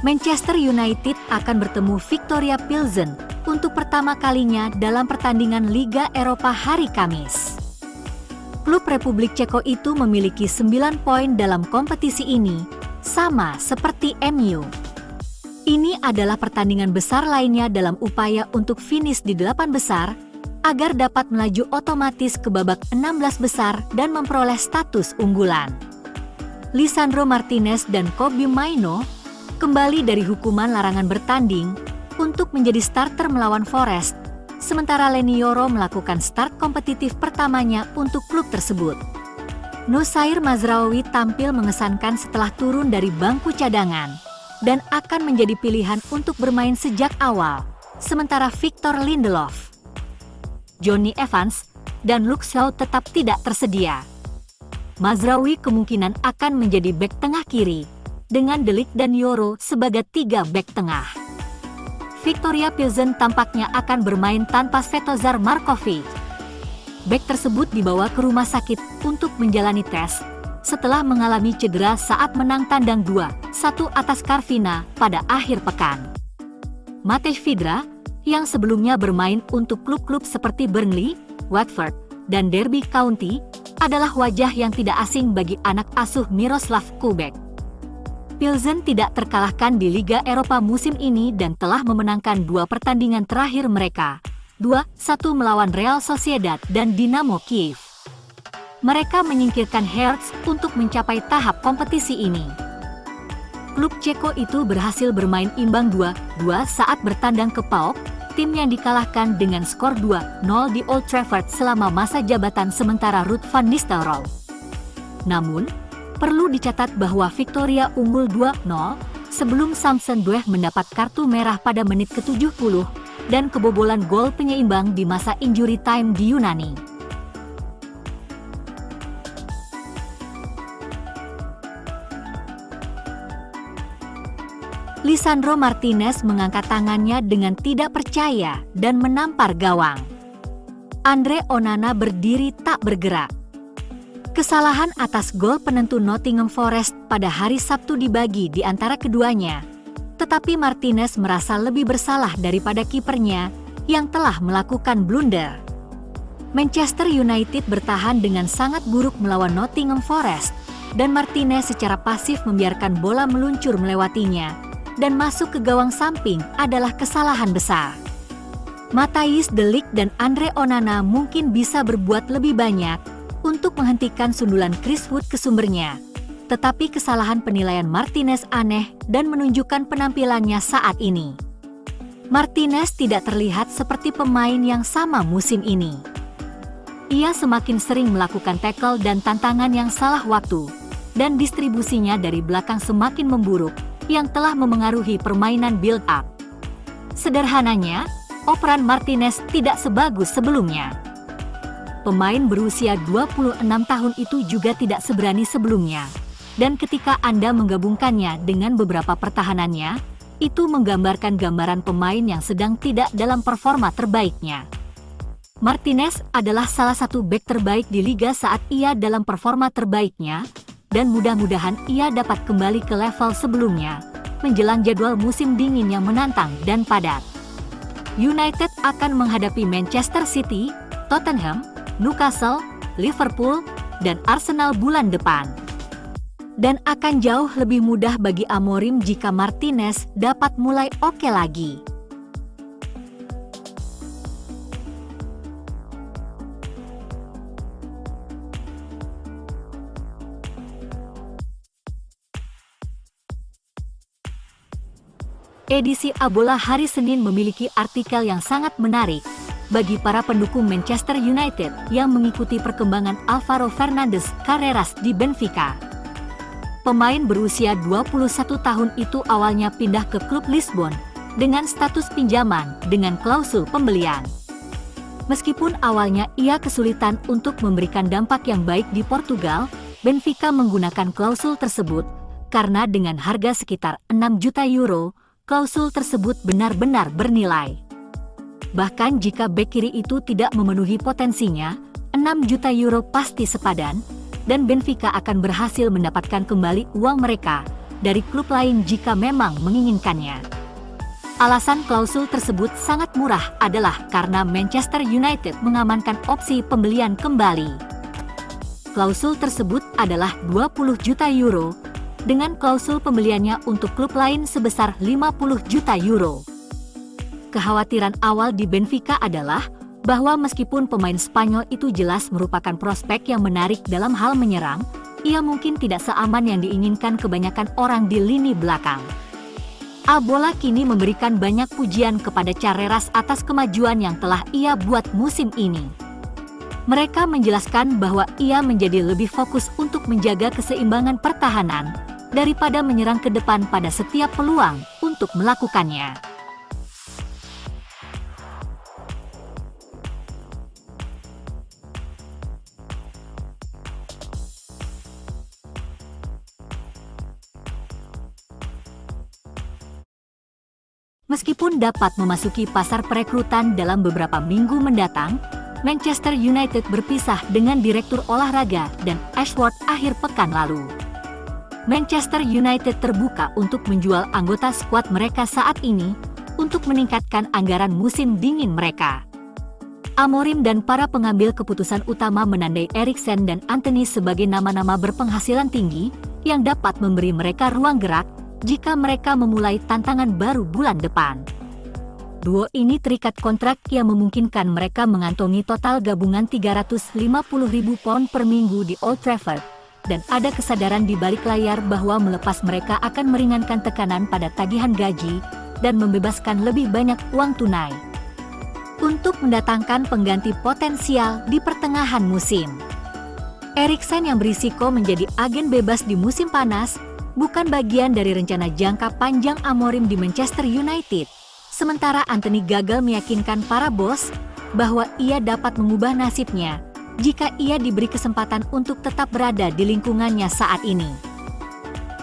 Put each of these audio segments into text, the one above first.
Manchester United akan bertemu Viktoria Pilsen untuk pertama kalinya dalam pertandingan Liga Eropa hari Kamis. Klub Republik Ceko itu memiliki 9 poin dalam kompetisi ini, sama seperti MU. Ini adalah pertandingan besar lainnya dalam upaya untuk finish di 8 besar, agar dapat melaju otomatis ke babak 16 besar dan memperoleh status unggulan. Lisandro Martinez dan Kobbie Mainoo kembali dari hukuman larangan bertanding untuk menjadi starter melawan Forest, sementara Leny Yoro melakukan start kompetitif pertamanya untuk klub tersebut. Nosair Mazraoui tampil mengesankan setelah turun dari bangku cadangan dan akan menjadi pilihan untuk bermain sejak awal, sementara Victor Lindelof, Jonny Evans, dan Luke Shaw tetap tidak tersedia. Mazraoui kemungkinan akan menjadi bek tengah kiri, dengan De Ligt dan Yoro sebagai 3 bek tengah. Viktoria Pilsen tampaknya akan bermain tanpa Svetozar Markovic. Bek tersebut dibawa ke rumah sakit untuk menjalani tes, setelah mengalami cedera saat menang tandang 2-1 atas Karviná pada akhir pekan. Matej Vydra, yang sebelumnya bermain untuk klub-klub seperti Burnley, Watford, dan Derby County, adalah wajah yang tidak asing bagi anak asuh Miroslav Kubek. Pilsen tidak terkalahkan di Liga Eropa musim ini dan telah memenangkan 2 pertandingan terakhir mereka, 2-1 melawan Real Sociedad dan Dinamo Kiev. Mereka menyingkirkan Hertz untuk mencapai tahap kompetisi ini. Klub Ceko itu berhasil bermain imbang 2-2 saat bertandang ke PAOK, tim yang dikalahkan dengan skor 2-0 di Old Trafford selama masa jabatan sementara Ruud van Nistelrooy. Namun, perlu dicatat bahwa Viktoria unggul 2-0 sebelum Samson Dueh mendapat kartu merah pada menit ke-70 dan kebobolan gol penyeimbang di masa injury time di Yunani. Lisandro Martinez mengangkat tangannya dengan tidak percaya dan menampar gawang. Andre Onana berdiri tak bergerak. Kesalahan atas gol penentu Nottingham Forest pada hari Sabtu dibagi di antara keduanya, tetapi Martinez merasa lebih bersalah daripada kipernya yang telah melakukan blunder. Manchester United bertahan dengan sangat buruk melawan Nottingham Forest, dan Martinez secara pasif membiarkan bola meluncur melewatinya dan masuk ke gawang samping adalah kesalahan besar. Matthijs De Ligt dan Andre Onana mungkin bisa berbuat lebih banyak untuk menghentikan sundulan Chris Wood ke sumbernya. Tetapi kesalahan penilaian Martinez aneh dan menunjukkan penampilannya saat ini. Martinez tidak terlihat seperti pemain yang sama musim ini. Ia semakin sering melakukan tackle dan tantangan yang salah waktu, dan distribusinya dari belakang semakin memburuk, yang telah memengaruhi permainan build-up. Sederhananya, operan Martinez tidak sebagus sebelumnya. Pemain berusia 26 tahun itu juga tidak seberani sebelumnya. Dan ketika Anda menggabungkannya dengan beberapa pertahanannya, itu menggambarkan gambaran pemain yang sedang tidak dalam performa terbaiknya. Martinez adalah salah satu bek terbaik di liga saat ia dalam performa terbaiknya, dan mudah-mudahan ia dapat kembali ke level sebelumnya, menjelang jadwal musim dingin yang menantang dan padat. United akan menghadapi Manchester City, Tottenham, Newcastle, Liverpool, dan Arsenal bulan depan. Dan akan jauh lebih mudah bagi Amorim jika Martinez dapat mulai oke lagi. Edisi Abola hari Senin memiliki artikel yang sangat menarik bagi para pendukung Manchester United yang mengikuti perkembangan Alvaro Fernandes Carreras di Benfica. Pemain berusia 21 tahun itu awalnya pindah ke klub Lisbon dengan status pinjaman dengan klausul pembelian. Meskipun awalnya ia kesulitan untuk memberikan dampak yang baik di Portugal, Benfica menggunakan klausul tersebut karena dengan harga sekitar 6 juta euro, klausul tersebut benar-benar bernilai. Bahkan jika bek kiri itu tidak memenuhi potensinya, 6 juta euro pasti sepadan, dan Benfica akan berhasil mendapatkan kembali uang mereka dari klub lain jika memang menginginkannya. Alasan klausul tersebut sangat murah adalah karena Manchester United mengamankan opsi pembelian kembali. Klausul tersebut adalah 20 juta euro, dengan klausul pembeliannya untuk klub lain sebesar 50 juta euro. Kekhawatiran awal di Benfica adalah bahwa meskipun pemain Spanyol itu jelas merupakan prospek yang menarik dalam hal menyerang, ia mungkin tidak seaman yang diinginkan kebanyakan orang di lini belakang. Bola kini memberikan banyak pujian kepada Carreras atas kemajuan yang telah ia buat musim ini. Mereka menjelaskan bahwa ia menjadi lebih fokus untuk menjaga keseimbangan pertahanan daripada menyerang ke depan pada setiap peluang untuk melakukannya. Meskipun dapat memasuki pasar perekrutan dalam beberapa minggu mendatang, Manchester United berpisah dengan direktur olahraga dan Ashworth akhir pekan lalu. Manchester United terbuka untuk menjual anggota skuad mereka saat ini untuk meningkatkan anggaran musim dingin mereka. Amorim dan para pengambil keputusan utama menandai Eriksen dan Antony sebagai nama-nama berpenghasilan tinggi yang dapat memberi mereka ruang gerak jika mereka memulai tantangan baru bulan depan. Duo ini terikat kontrak yang memungkinkan mereka mengantongi total gabungan 350.000 pound per minggu di Old Trafford, dan ada kesadaran di balik layar bahwa melepas mereka akan meringankan tekanan pada tagihan gaji dan membebaskan lebih banyak uang tunai untuk mendatangkan pengganti potensial di pertengahan musim. Eriksen yang berisiko menjadi agen bebas di musim panas bukan bagian dari rencana jangka panjang Amorim di Manchester United. Sementara Antony gagal meyakinkan para bos bahwa ia dapat mengubah nasibnya jika ia diberi kesempatan untuk tetap berada di lingkungannya saat ini.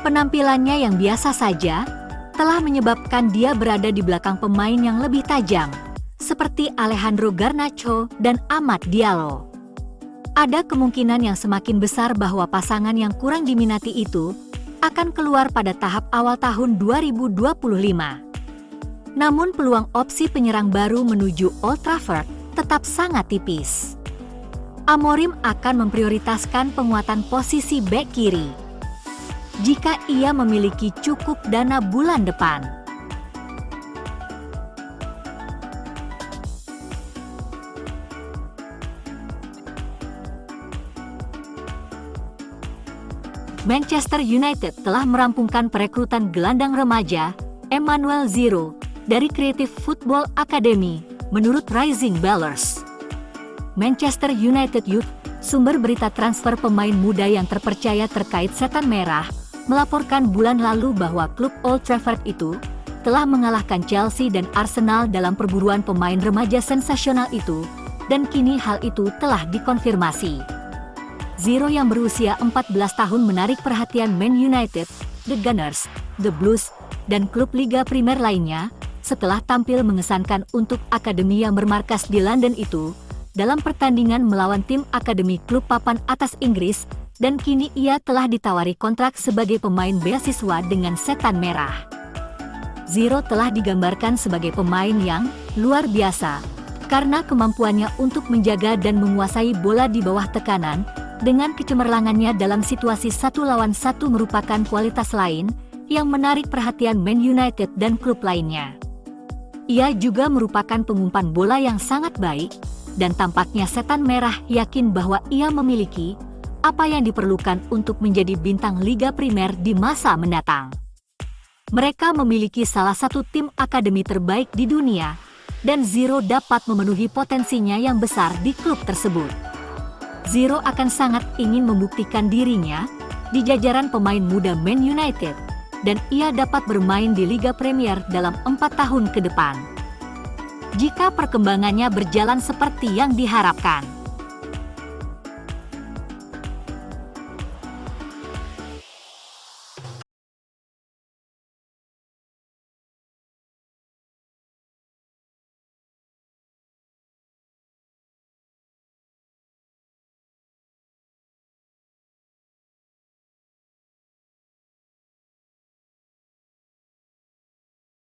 Penampilannya yang biasa saja telah menyebabkan dia berada di belakang pemain yang lebih tajam, seperti Alejandro Garnacho dan Amad Diallo. Ada kemungkinan yang semakin besar bahwa pasangan yang kurang diminati itu akan keluar pada tahap awal tahun 2025. Namun peluang opsi penyerang baru menuju Old Trafford tetap sangat tipis. Amorim akan memprioritaskan penguatan posisi bek kiri jika ia memiliki cukup dana bulan depan. Manchester United telah merampungkan perekrutan gelandang remaja Emmanuel Zero dari Creative Football Academy, menurut Rising Ballers. Manchester United Youth, sumber berita transfer pemain muda yang terpercaya terkait Setan Merah, melaporkan bulan lalu bahwa klub Old Trafford itu telah mengalahkan Chelsea dan Arsenal dalam perburuan pemain remaja sensasional itu, dan kini hal itu telah dikonfirmasi. Zero yang berusia 14 tahun menarik perhatian Man United, The Gunners, The Blues, dan klub Liga Primer lainnya setelah tampil mengesankan untuk akademi yang bermarkas di London itu dalam pertandingan melawan tim akademi klub papan atas Inggris, dan kini ia telah ditawari kontrak sebagai pemain beasiswa dengan Setan Merah. Zero telah digambarkan sebagai pemain yang luar biasa karena kemampuannya untuk menjaga dan menguasai bola di bawah tekanan, dengan kecemerlangannya dalam situasi 1 lawan 1 merupakan kualitas lain yang menarik perhatian Man United dan klub lainnya. Ia juga merupakan pengumpan bola yang sangat baik, dan tampaknya Setan Merah yakin bahwa ia memiliki apa yang diperlukan untuk menjadi bintang Liga Primer di masa mendatang. Mereka memiliki salah satu tim akademi terbaik di dunia, dan Zero dapat memenuhi potensinya yang besar di klub tersebut. Zero akan sangat ingin membuktikan dirinya di jajaran pemain muda Man United, dan ia dapat bermain di Liga Premier dalam 4 tahun ke depan jika perkembangannya berjalan seperti yang diharapkan.